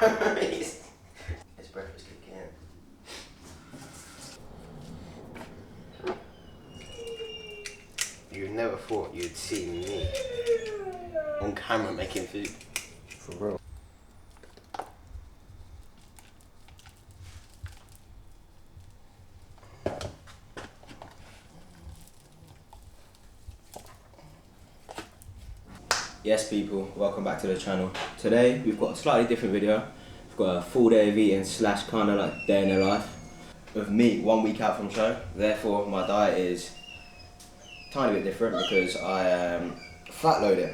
It's breakfast again. You never thought you'd see me on camera making food. For real. Yes people, welcome back to the channel. Today we've got a slightly different video. We've got a full day of eating slash kind of like day in the life of me 1 week out from show. Therefore my diet is a tiny bit different because I am fat loading.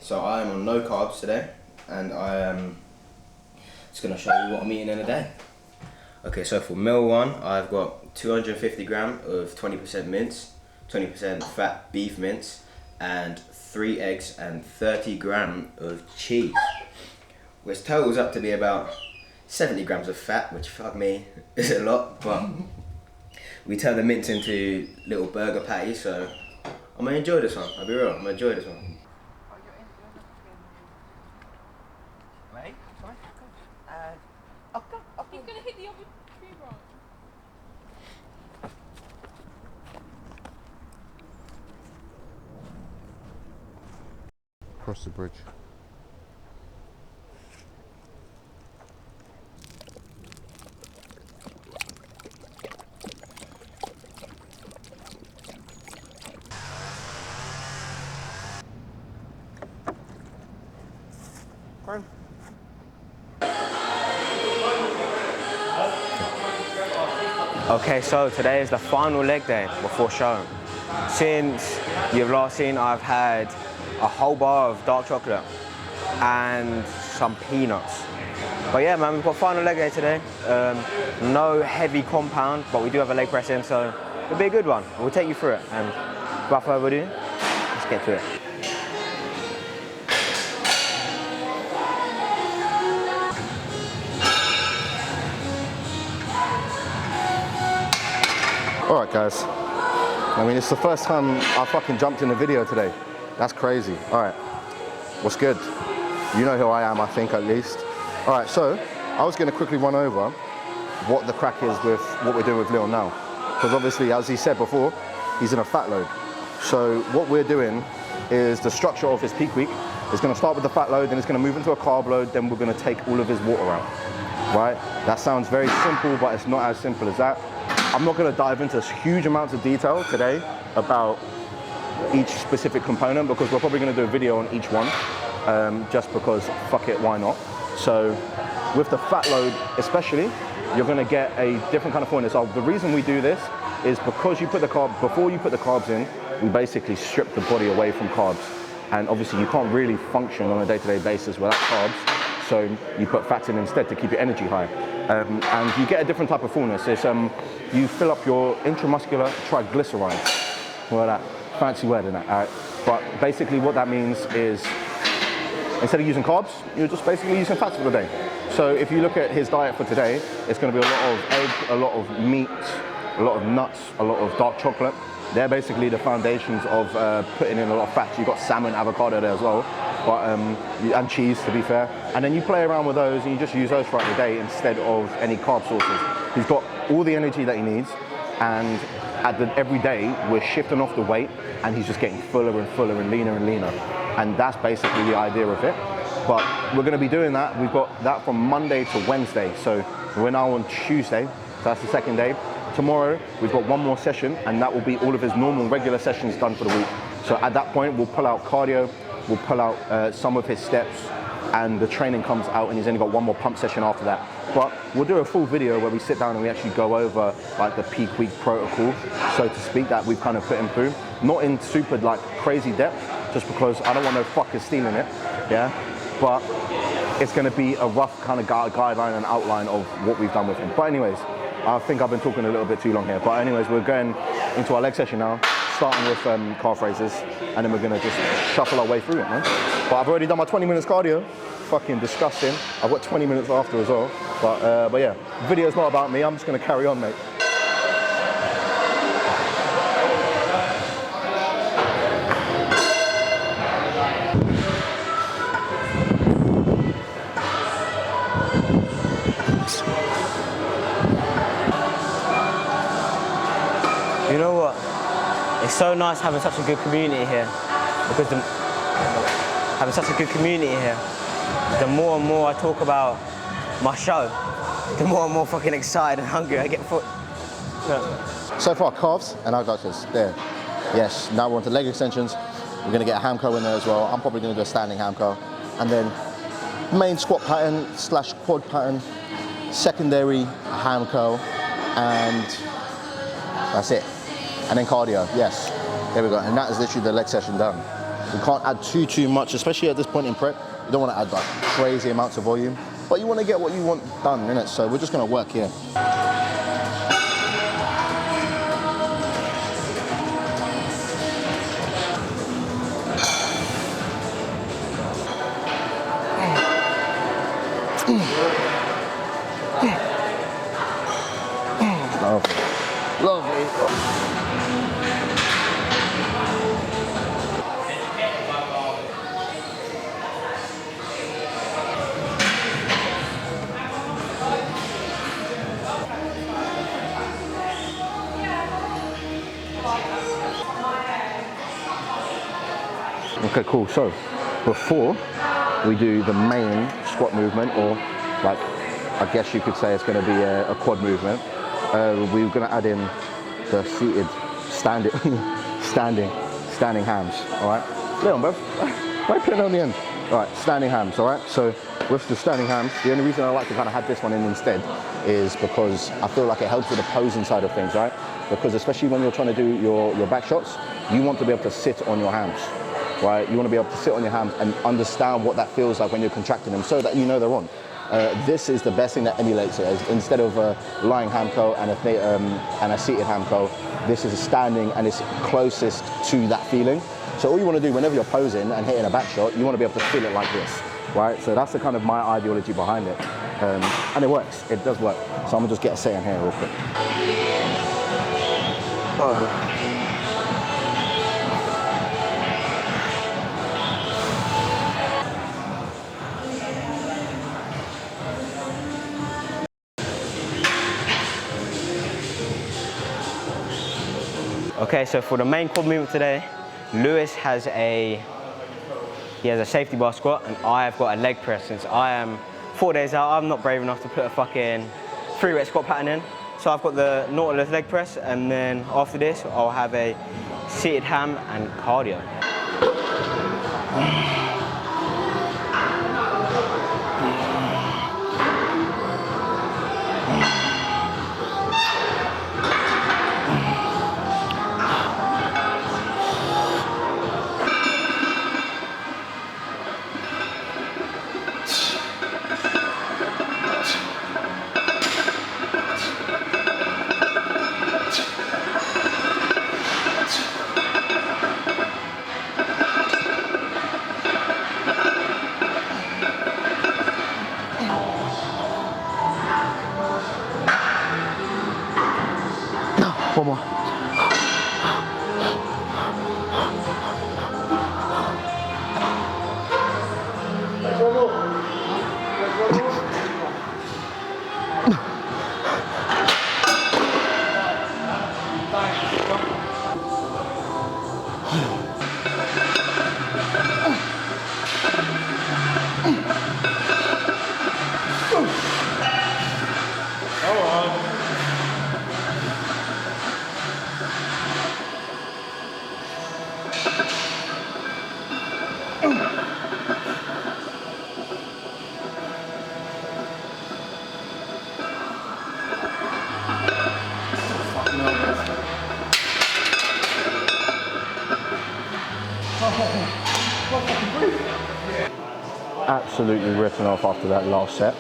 So I am on no carbs today and I am just going to show you what I'm eating in a day. Okay, so for meal one I've got 250 gram of 20% mince, 20% fat beef mince and 3 eggs and 30 gram of cheese, which totals up to be about 70 grams of fat, which fuck me is a lot, but we turn the mince into little burger patties, so I'm gonna enjoy this one. I'll be real, I'm gonna enjoy this one. Wait, sorry, He's gonna hit the other tree branch. Across the bridge. Okay, so today is the final leg day before show. Since you've last seen, I've had a whole bar of dark chocolate and some peanuts. But yeah man, we've got final leg day today. No heavy compound, but we do have a leg press in, so it'll be a good one. We'll take you through it, and without further ado, let's get to it. Alright guys, I mean it's the first time I fucking jumped in a video today. That's crazy. Alright, what's good? You know who I am, I think, at least. Alright, so I was going to quickly run over what the crack is with what we're doing with Leon now. Because obviously, as he said before, he's in a fat load. So what we're doing is the structure of his peak week is going to start with the fat load, then it's going to move into a carb load, then we're going to take all of his water out. Right? That sounds very simple, but it's not as simple as that. I'm not going to dive into huge amounts of detail today about each specific component because we're probably going to do a video on each one, just because fuck it, why not? So with the fat load especially, you're going to get a different kind of fullness. So the reason we do this is because you put the before you put the carbs in, we basically strip the body away from carbs, and obviously you can't really function on a day-to-day basis without carbs, so you put fats in instead to keep your energy high. And you get a different type of fullness. It's, you fill up your intramuscular triglycerides. Well, that fancy word in that. Right? But basically what that means is instead of using carbs, you're just basically using fats for the day. So if you look at his diet for today, it's going to be a lot of egg, a lot of meat, a lot of nuts, a lot of dark chocolate. They're basically the foundations of putting in a lot of fats. You've got salmon, avocado there as well, but, and cheese, to be fair. And then you play around with those and you just use those throughout the day instead of any carb sources. He's got all the energy that he needs, and every day we're shifting off the weight and he's just getting fuller and fuller and leaner and leaner. And that's basically the idea of it. But we're going to be doing that. We've got that from Monday to Wednesday. So we're now on Tuesday, so that's the second day. Tomorrow, we've got one more session, and that will be all of his normal regular sessions done for the week. So at that point, we'll pull out cardio, we'll pull out some of his steps, and the training comes out, and he's only got one more pump session after that. But we'll do a full video where we sit down and we actually go over like the peak week protocol, so to speak, that we've kind of put him through. Not in super like crazy depth, just because I don't want no fuckers stealing it, yeah? But it's going to be a rough kind of guideline and outline of what we've done with him. But anyways, I think I've been talking a little bit too long here. But anyways, we're going into our leg session now, starting with calf raises, and then we're going to just shuffle our way through it, man. But I've already done my 20 minutes cardio. Fucking disgusting. I've got 20 minutes after as well. But yeah, the video's not about me. I'm just going to carry on, mate. so nice having such a good community here, because having such a good community here, the more and more I talk about my show, the more and more fucking excited and hungry I get for it. Yeah. So far, calves and I got this. There. Yes, now we're on to leg extensions. We're going to get a ham curl in there as well. I'm probably going to do a standing ham curl. And then main squat pattern slash quad pattern, secondary ham curl, and that's it. And then cardio, yes. There we go. And that is literally the leg session done. You can't add too much, especially at this point in prep. You don't want to add like crazy amounts of volume, but you want to get what you want done, innit? So we're just going to work here. Lovely. Okay, cool. So before we do the main squat movement, or like I guess you could say it's going to be a quad movement, we're going to add in the seated standing hams. All right, Leon, bro, why put it on the end? All right, standing hams. All right, so with the standing hams, the only reason I like to kind of have this one in instead is because I feel like it helps with the posing side of things, right? Because especially when you're trying to do your back shots, you want to be able to sit on your hams, right? You want to be able to sit on your hams and understand what that feels like when you're contracting them, so that you know they're on. This is the best thing that emulates it. Instead of a lying ham curl and a seated ham curl, this is a standing, and it's closest to that feeling. So all you want to do whenever you're posing and hitting a back shot, you want to be able to feel it like this, right? So that's the kind of my ideology behind it, and it works. It does work. So I'm gonna just get a set in here real quick. Okay, so for the main quad movement today, Lewis has a safety bar squat, and I have got a leg press. Since I am 4 days out, I'm not brave enough to put a fucking 3-rep squat pattern in. So I've got the Nautilus leg press, and then after this, I'll have a seated ham and cardio. One more. Absolutely ripping off after that last set.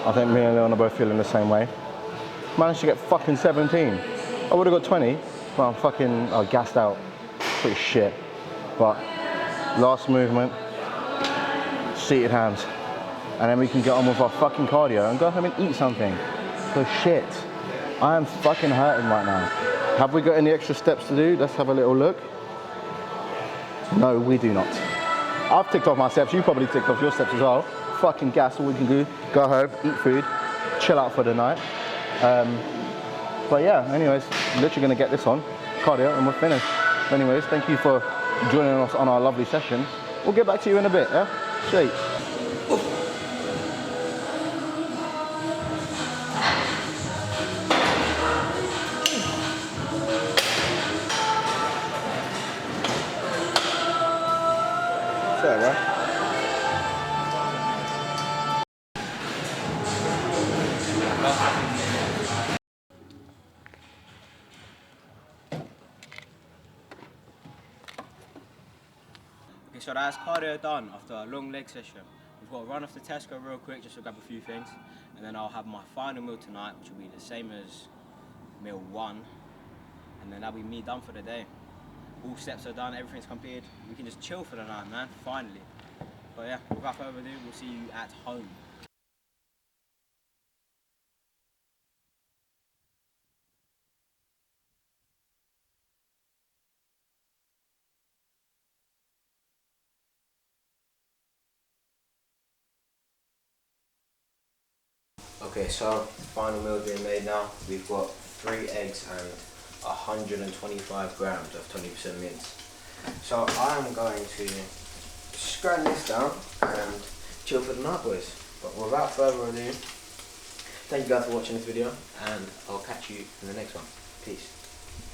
I think me and Leon are both feeling the same way. Managed to get fucking 17. I would have got 20, but I'm fucking gassed out. Pretty shit. But last movement, seated hams. And then we can get on with our fucking cardio and go home and eat something. So shit, I am fucking hurting right now. Have we got any extra steps to do? Let's have a little look. No, we do not. I've ticked off my steps, you probably ticked off your steps as well. Fucking gas, all we can do, go home, eat food, chill out for the night. But yeah, anyways, literally gonna get this on, cardio, and we're finished. Anyways, thank you for joining us on our lovely session. We'll get back to you in a bit, yeah? Shake. Fair, right? Okay, so that's cardio done after a long leg session. We've got to run off to Tesco real quick just to grab a few things, and then I'll have my final meal tonight, which will be the same as meal 1, and then that'll be me done for the day. All steps are done, everything's completed. We can just chill for the night, man, finally. But yeah, without further ado, we'll see you at home. Okay, so final meal being made now. We've got 3 eggs and 125 grams of 20% mince. So I'm going to scrap this down and chill for the night, boys. But without further ado, thank you guys for watching this video, and I'll catch you in the next one. Peace.